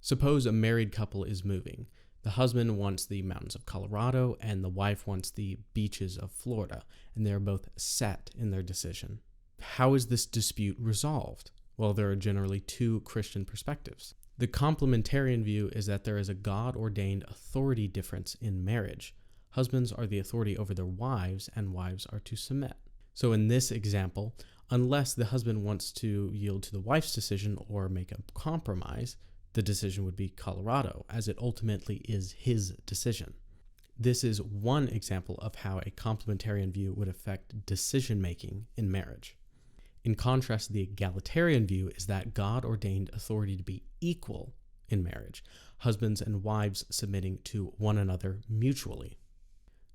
Suppose a married couple is moving. The husband wants the mountains of Colorado and the wife wants the beaches of Florida, and they are both set in their decision. How is this dispute resolved? Well, there are generally two Christian perspectives. The Complementarian view is that there is a God-ordained authority difference in marriage. Husbands are the authority over their wives, and wives are to submit. So in this example, unless the husband wants to yield to the wife's decision or make a compromise, the decision would be Colorado, as it ultimately is his decision. This is one example of how a complementarian view would affect decision-making in marriage. In contrast, the egalitarian view is that God ordained authority to be equal in marriage, husbands and wives submitting to one another mutually.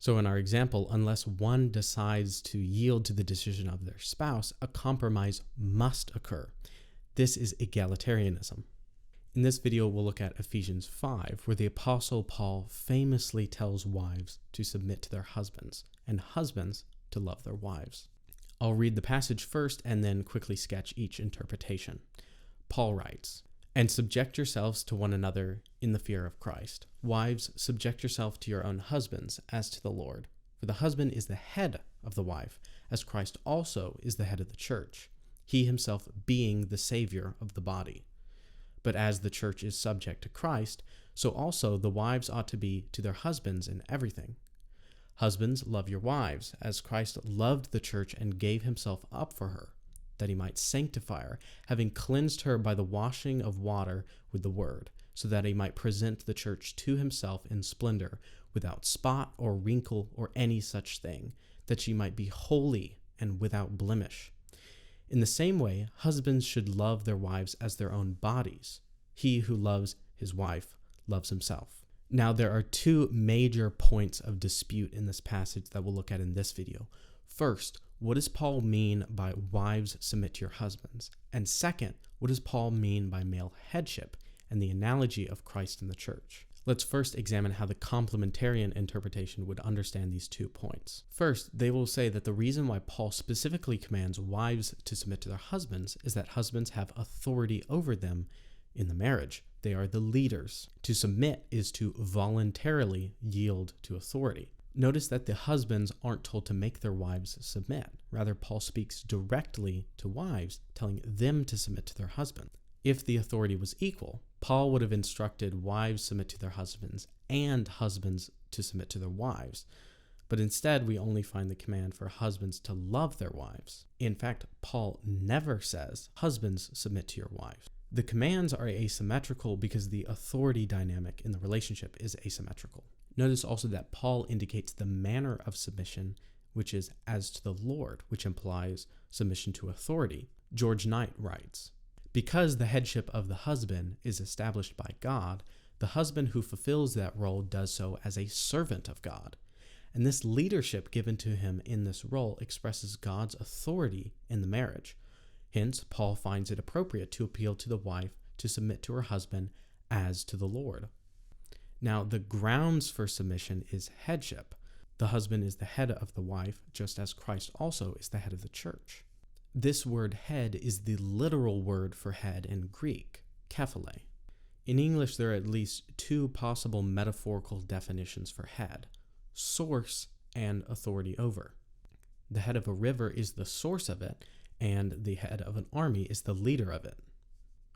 So in our example, unless one decides to yield to the decision of their spouse, a compromise must occur. This is egalitarianism. In this video, we'll look at Ephesians 5, where the Apostle Paul famously tells wives to submit to their husbands, and husbands to love their wives. I'll read the passage first and then quickly sketch each interpretation. Paul writes, "And subject yourselves to one another in the fear of Christ. Wives, subject yourself to your own husbands as to the Lord. For the husband is the head of the wife, as Christ also is the head of the church, he himself being the Savior of the body. But as the church is subject to Christ, so also the wives ought to be to their husbands in everything. Husbands, love your wives, as Christ loved the church and gave himself up for her, that he might sanctify her, having cleansed her by the washing of water with the word, so that he might present the church to himself in splendor, without spot or wrinkle or any such thing, that she might be holy and without blemish. In the same way, husbands should love their wives as their own bodies. He who loves his wife loves himself." Now, there are two major points of dispute in this passage that we'll look at in this video. First, what does Paul mean by wives submit to your husbands? And second, what does Paul mean by male headship and the analogy of Christ in the church? Let's first examine how the complementarian interpretation would understand these 2 points. First, they will say that the reason why Paul specifically commands wives to submit to their husbands is that husbands have authority over them in the marriage. They are the leaders. To submit is to voluntarily yield to authority. Notice that the husbands aren't told to make their wives submit. Rather, Paul speaks directly to wives, telling them to submit to their husband. If the authority was equal, Paul would have instructed wives submit to their husbands and husbands to submit to their wives. But instead, we only find the command for husbands to love their wives. In fact, Paul never says, husbands, submit to your wives. The commands are asymmetrical because the authority dynamic in the relationship is asymmetrical. Notice also that Paul indicates the manner of submission, which is as to the Lord, which implies submission to authority. George Knight writes, "Because the headship of the husband is established by God, the husband who fulfills that role does so as a servant of God. And this leadership given to him in this role expresses God's authority in the marriage. Hence, Paul finds it appropriate to appeal to the wife to submit to her husband as to the Lord." Now, the grounds for submission is headship. The husband is the head of the wife, just as Christ also is the head of the church. This word head is the literal word for head in Greek, kephale. In English, there are at least 2 possible metaphorical definitions for head: source and authority over. The head of a river is the source of it, and the head of an army is the leader of it.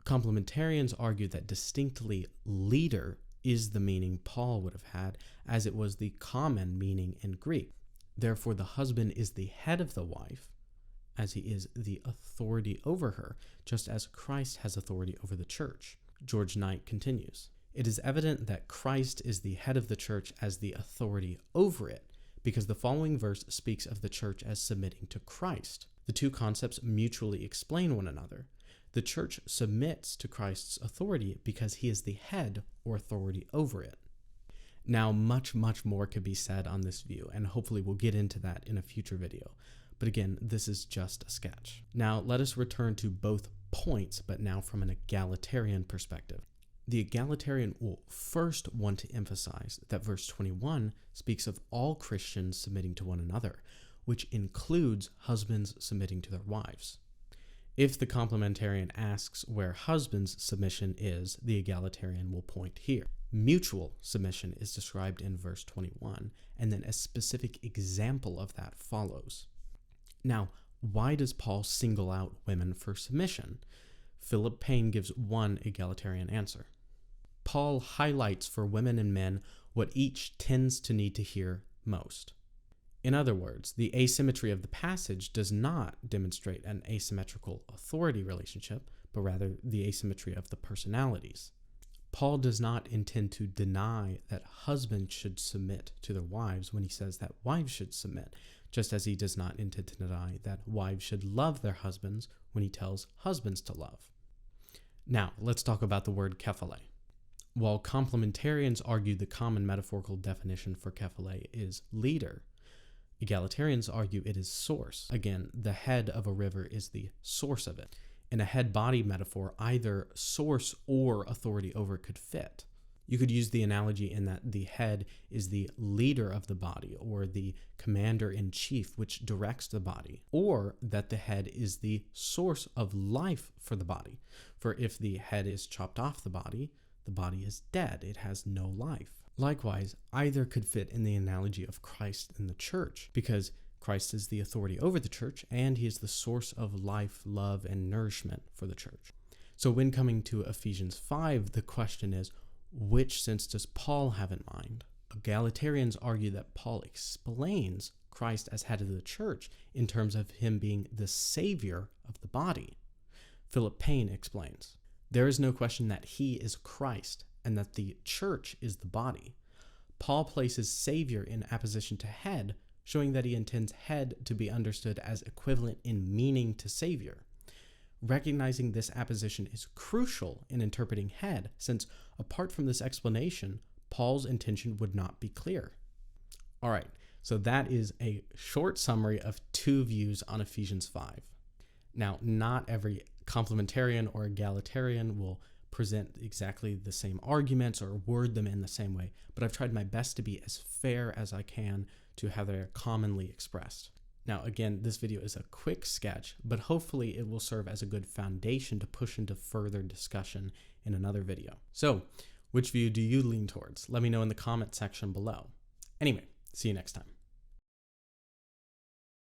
Complementarians argue that distinctly leader is the meaning Paul would have had, as it was the common meaning in Greek. Therefore, the husband is the head of the wife, as he is the authority over her, just as Christ has authority over the church. George Knight continues, "It is evident that Christ is the head of the church as the authority over it, because the following verse speaks of the church as submitting to Christ. The 2 concepts mutually explain one another. The church submits to Christ's authority because he is the head or authority over it." Now, much more could be said on this view, and hopefully we'll get into that in a future video. But again, this is just a sketch. Now, let us return to both points, but now from an egalitarian perspective. The egalitarian will first want to emphasize that verse 21 speaks of all Christians submitting to one another, which includes husbands submitting to their wives. If the complementarian asks where husband's submission is, the egalitarian will point here. Mutual submission is described in verse 21, and then a specific example of that follows. Now, why does Paul single out women for submission? Philip Payne gives one egalitarian answer. Paul highlights for women and men what each tends to need to hear most. In other words, the asymmetry of the passage does not demonstrate an asymmetrical authority relationship, but rather the asymmetry of the personalities. Paul does not intend to deny that husbands should submit to their wives when he says that wives should submit, just as he does not intend to deny that wives should love their husbands when he tells husbands to love. Now, let's talk about the word kephale. While complementarians argue the common metaphorical definition for kephale is leader, egalitarians argue it is source. Again, the head of a river is the source of it. In a head-body metaphor, either source or authority over it could fit. You could use the analogy in that the head is the leader of the body, or the commander-in-chief which directs the body, or that the head is the source of life for the body. For if the head is chopped off the body is dead. It has no life. Likewise, either could fit in the analogy of Christ and the church, because Christ is the authority over the church, and he is the source of life, love, and nourishment for the church. So when coming to Ephesians 5, the question is, which sense does Paul have in mind? Egalitarians argue that Paul explains Christ as head of the church in terms of him being the savior of the body. Philip Payne explains, there is no question that he is Christ and that the church is the body. Paul places savior in apposition to head, showing that he intends head to be understood as equivalent in meaning to savior. Recognizing this apposition is crucial in interpreting head, since apart from this explanation, Paul's intention would not be clear. All right, so that is a short summary of two views on Ephesians 5. Now, not every complementarian or egalitarian will present exactly the same arguments or word them in the same way, but I've tried my best to be as fair as I can to how they're commonly expressed. Now, again, this video is a quick sketch, but hopefully it will serve as a good foundation to push into further discussion in another video. So, which view do you lean towards? Let me know in the comment section below. Anyway, see you next time.